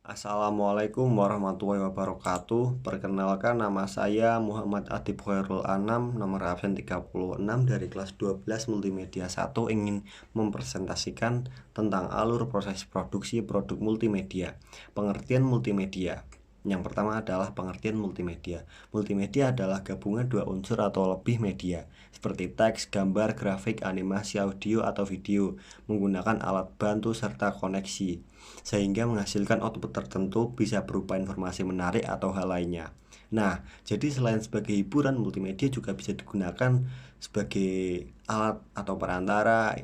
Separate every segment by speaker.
Speaker 1: Assalamualaikum warahmatullahi wabarakatuh. Perkenalkan, nama saya Muhammad Adib Khairul Anam, nomor absen 36 dari kelas 12 Multimedia 1, ingin mempresentasikan tentang alur proses produksi produk multimedia. Pengertian multimedia. Yang pertama adalah pengertian multimedia. Multimedia adalah gabungan dua unsur atau lebih media, seperti teks, gambar, grafik, animasi, audio, atau video, menggunakan alat bantu serta koneksi, sehingga menghasilkan output tertentu, bisa berupa informasi menarik atau hal lainnya. Nah, jadi selain sebagai hiburan, multimedia juga bisa digunakan sebagai alat atau perantara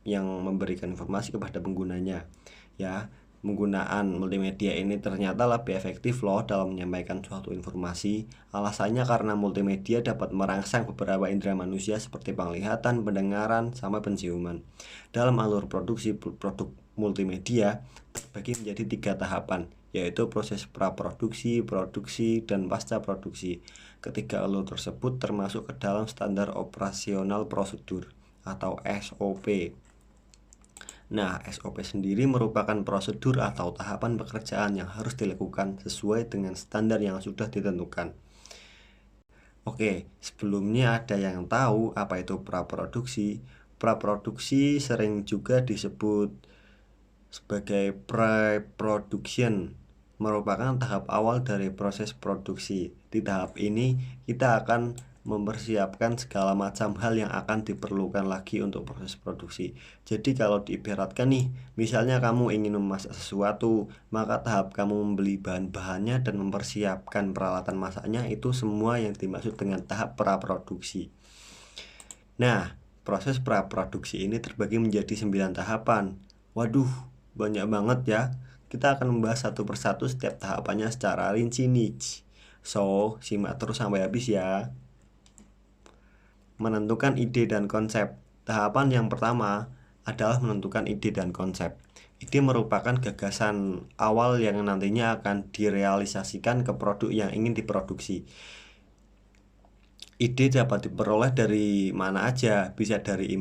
Speaker 1: yang memberikan informasi kepada penggunanya. Ya, penggunaan multimedia ini ternyata lebih efektif loh dalam menyampaikan suatu informasi. Alasannya karena multimedia dapat merangsang beberapa indera manusia seperti penglihatan, pendengaran, sama penciuman. Dalam alur produksi produk multimedia terbagi menjadi 3 tahapan, yaitu proses praproduksi, produksi, dan pasca produksi. Ketiga alur tersebut termasuk ke dalam standar operasional prosedur atau SOP. Nah, SOP sendiri merupakan prosedur atau tahapan pekerjaan yang harus dilakukan sesuai dengan standar yang sudah ditentukan. Oke, sebelumnya ada yang tahu apa itu praproduksi? Praproduksi sering juga disebut sebagai pre-production, merupakan tahap awal dari proses produksi. Di tahap ini, kita akan mempersiapkan segala macam hal yang akan diperlukan lagi untuk proses produksi. Jadi kalau diibaratkan nih, misalnya kamu ingin memasak sesuatu, maka tahap kamu membeli bahan-bahannya dan mempersiapkan peralatan masaknya, itu semua yang dimaksud dengan tahap praproduksi. Nah, proses praproduksi ini terbagi menjadi 9 tahapan. Waduh, banyak banget ya. Kita akan membahas satu persatu setiap tahapannya secara rinci nih. So, simak terus sampai habis ya. Menentukan ide dan konsep. Tahapan yang pertama adalah menentukan ide dan konsep. Ide merupakan gagasan awal yang nantinya akan direalisasikan ke produk yang ingin diproduksi. Ide dapat diperoleh dari mana aja, bisa dari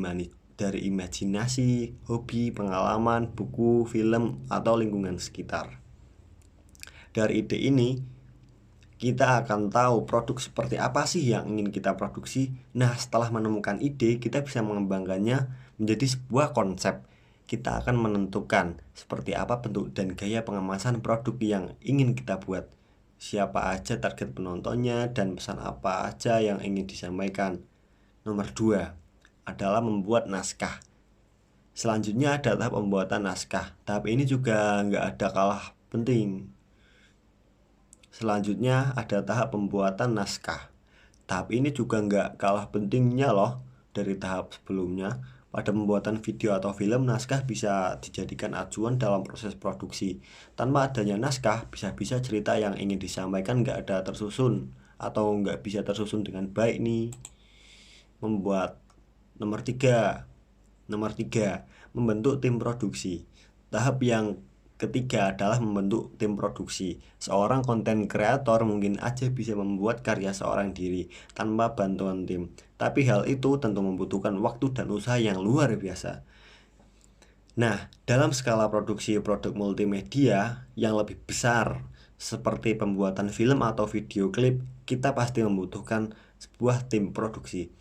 Speaker 1: imajinasi, hobi, pengalaman, buku, film, atau lingkungan sekitar. Dari ide ini, kita akan tahu produk seperti apa sih yang ingin kita produksi. Nah, setelah menemukan ide, kita bisa mengembangkannya menjadi sebuah konsep. Kita akan menentukan seperti apa bentuk dan gaya pengemasan produk yang ingin kita buat, siapa aja target penontonnya, dan pesan apa aja yang ingin disampaikan. Nomor 2 adalah membuat naskah. Selanjutnya ada tahap pembuatan naskah. Tahap ini juga nggak ada kalah penting. Selanjutnya ada tahap pembuatan naskah. Tahap ini juga nggak kalah pentingnya loh dari tahap sebelumnya. Pada pembuatan video atau film, naskah bisa dijadikan acuan dalam proses produksi. Tanpa adanya naskah, bisa-bisa cerita yang ingin disampaikan nggak ada tersusun atau nggak bisa tersusun dengan baik nih. Nomor 3, membentuk tim produksi. Tahap yang ketiga adalah membentuk tim produksi. Seorang konten kreator mungkin aja bisa membuat karya seorang diri tanpa bantuan tim. Tapi hal itu tentu membutuhkan waktu dan usaha yang luar biasa. Nah, dalam skala produksi produk multimedia yang lebih besar, seperti pembuatan film atau video klip, kita pasti membutuhkan sebuah tim produksi.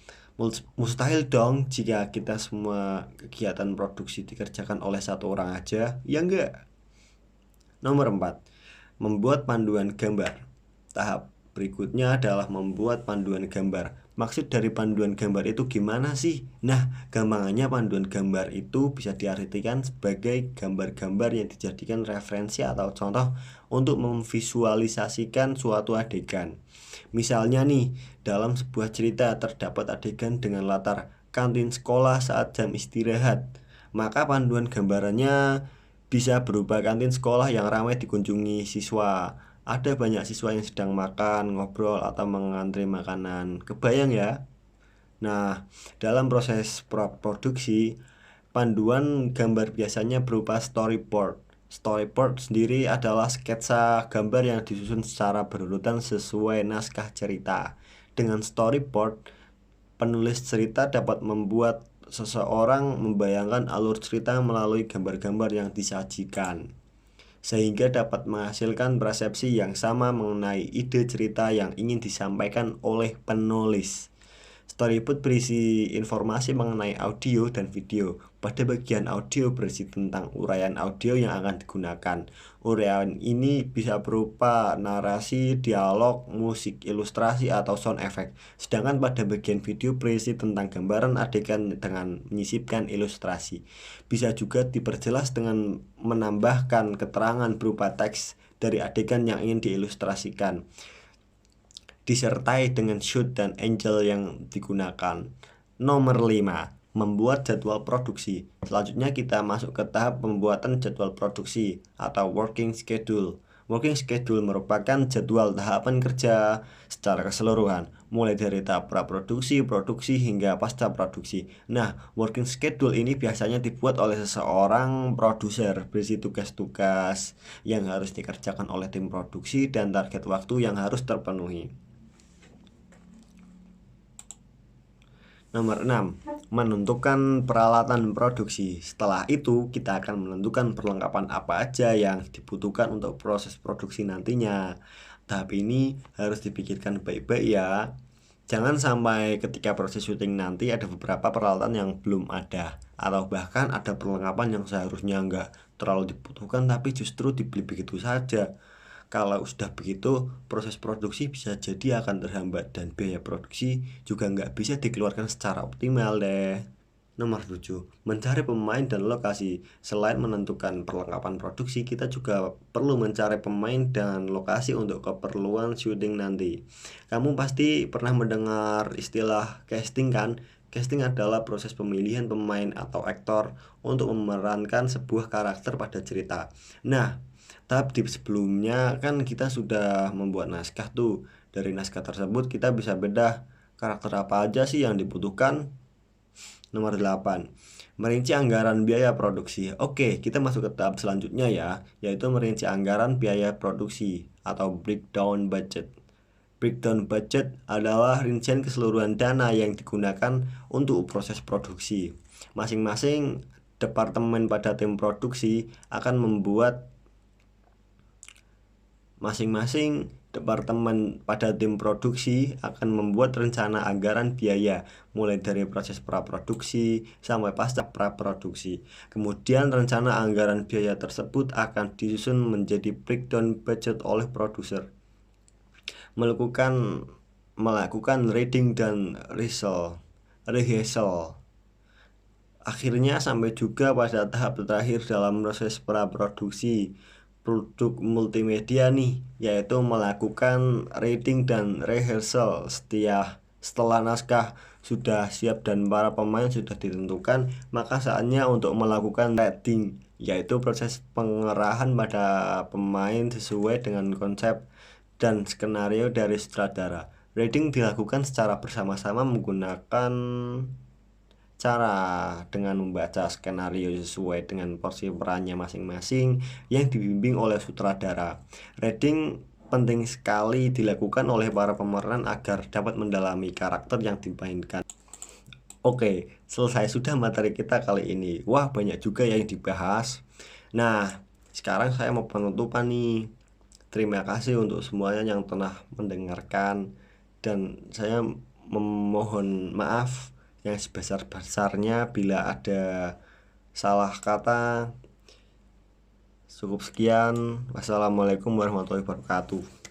Speaker 1: Mustahil dong jika kita semua kegiatan produksi dikerjakan oleh satu orang aja, ya enggak? Nomor 4, membuat panduan gambar. Tahap berikutnya adalah membuat panduan gambar. Maksud dari panduan gambar itu gimana sih? Nah, gampangannya panduan gambar itu bisa diartikan sebagai gambar-gambar yang dijadikan referensi atau contoh untuk memvisualisasikan suatu adegan. Misalnya nih, dalam sebuah cerita terdapat adegan dengan latar kantin sekolah saat jam istirahat. Maka panduan gambarannya bisa berupa kantin sekolah yang ramai dikunjungi siswa. Ada banyak siswa yang sedang makan, ngobrol, atau mengantri makanan. Kebayang ya? Nah, dalam proses produksi, panduan gambar biasanya berupa storyboard. Storyboard sendiri adalah sketsa gambar yang disusun secara berurutan sesuai naskah cerita. Dengan storyboard, penulis cerita dapat membuat seseorang membayangkan alur cerita melalui gambar-gambar yang disajikan. sehingga dapat menghasilkan persepsi yang sama mengenai ide cerita yang ingin disampaikan oleh penulis. Storyboard berisi informasi mengenai audio dan video. Pada bagian audio berisi tentang uraian audio yang akan digunakan. Uraian ini bisa berupa narasi, dialog, musik, ilustrasi, atau sound effect. Sedangkan pada bagian video berisi tentang gambaran adegan dengan menyisipkan ilustrasi. Bisa juga diperjelas dengan menambahkan keterangan berupa teks dari adegan yang ingin diilustrasikan, disertai dengan shoot dan angle yang digunakan. Nomor 5, membuat jadwal produksi. Selanjutnya kita masuk ke tahap pembuatan jadwal produksi atau working schedule. Working schedule merupakan jadwal tahapan kerja secara keseluruhan, mulai dari tahap praproduksi, produksi, hingga pasca produksi. Nah, working schedule ini biasanya dibuat oleh seseorang produser, berisi tugas-tugas yang harus dikerjakan oleh tim produksi dan target waktu yang harus terpenuhi. Nomor 6, menentukan peralatan produksi. Setelah itu, kita akan menentukan perlengkapan apa aja yang dibutuhkan untuk proses produksi nantinya. Tahap ini harus dipikirkan baik-baik ya. Jangan sampai ketika proses syuting nanti ada beberapa peralatan yang belum ada, atau bahkan ada perlengkapan yang seharusnya nggak terlalu dibutuhkan tapi justru dibeli begitu saja. Kalau sudah begitu, proses produksi bisa jadi akan terhambat dan biaya produksi juga nggak bisa dikeluarkan secara optimal deh. Nomor 7, mencari pemain dan lokasi. Selain menentukan perlengkapan produksi, kita juga perlu mencari pemain dan lokasi untuk keperluan syuting nanti. Kamu pasti pernah mendengar istilah casting kan? Casting adalah proses pemilihan pemain atau aktor untuk memerankan sebuah karakter pada cerita. Nah, tahap di sebelumnya kan kita sudah membuat naskah tuh. Dari naskah tersebut kita bisa bedah karakter apa aja sih yang dibutuhkan. Nomor 8, merinci anggaran biaya produksi. Oke, kita masuk ke tahap selanjutnya ya, yaitu merinci anggaran biaya produksi atau breakdown budget. Breakdown budget adalah rincian keseluruhan dana yang digunakan untuk proses produksi. Masing-masing departemen pada tim produksi akan membuat Masing-masing departemen pada tim produksi akan membuat rencana anggaran biaya mulai dari proses praproduksi sampai pasca praproduksi. Kemudian rencana anggaran biaya tersebut akan disusun menjadi breakdown budget oleh produser. Melakukan reading dan rehearsal. Akhirnya sampai juga pada tahap terakhir dalam proses praproduksi produk multimedia nih, yaitu melakukan reading dan rehearsal. Setelah naskah sudah siap dan para pemain sudah ditentukan, maka saatnya untuk melakukan reading, yaitu proses pengerahan pada pemain sesuai dengan konsep dan skenario dari sutradara. Reading dilakukan secara bersama-sama menggunakan cara dengan membaca skenario sesuai dengan porsi perannya masing-masing yang dibimbing oleh sutradara. Reading penting sekali dilakukan oleh para pemeran agar dapat mendalami karakter yang dimainkan. Oke, selesai sudah materi kita kali ini. Wah, banyak juga yang dibahas. Nah, sekarang saya mau penutupan nih. Terima kasih untuk semuanya yang telah mendengarkan, dan saya memohon maaf yang sebesar-besarnya bila ada salah kata. Cukup sekian. Wassalamualaikum warahmatullahi wabarakatuh.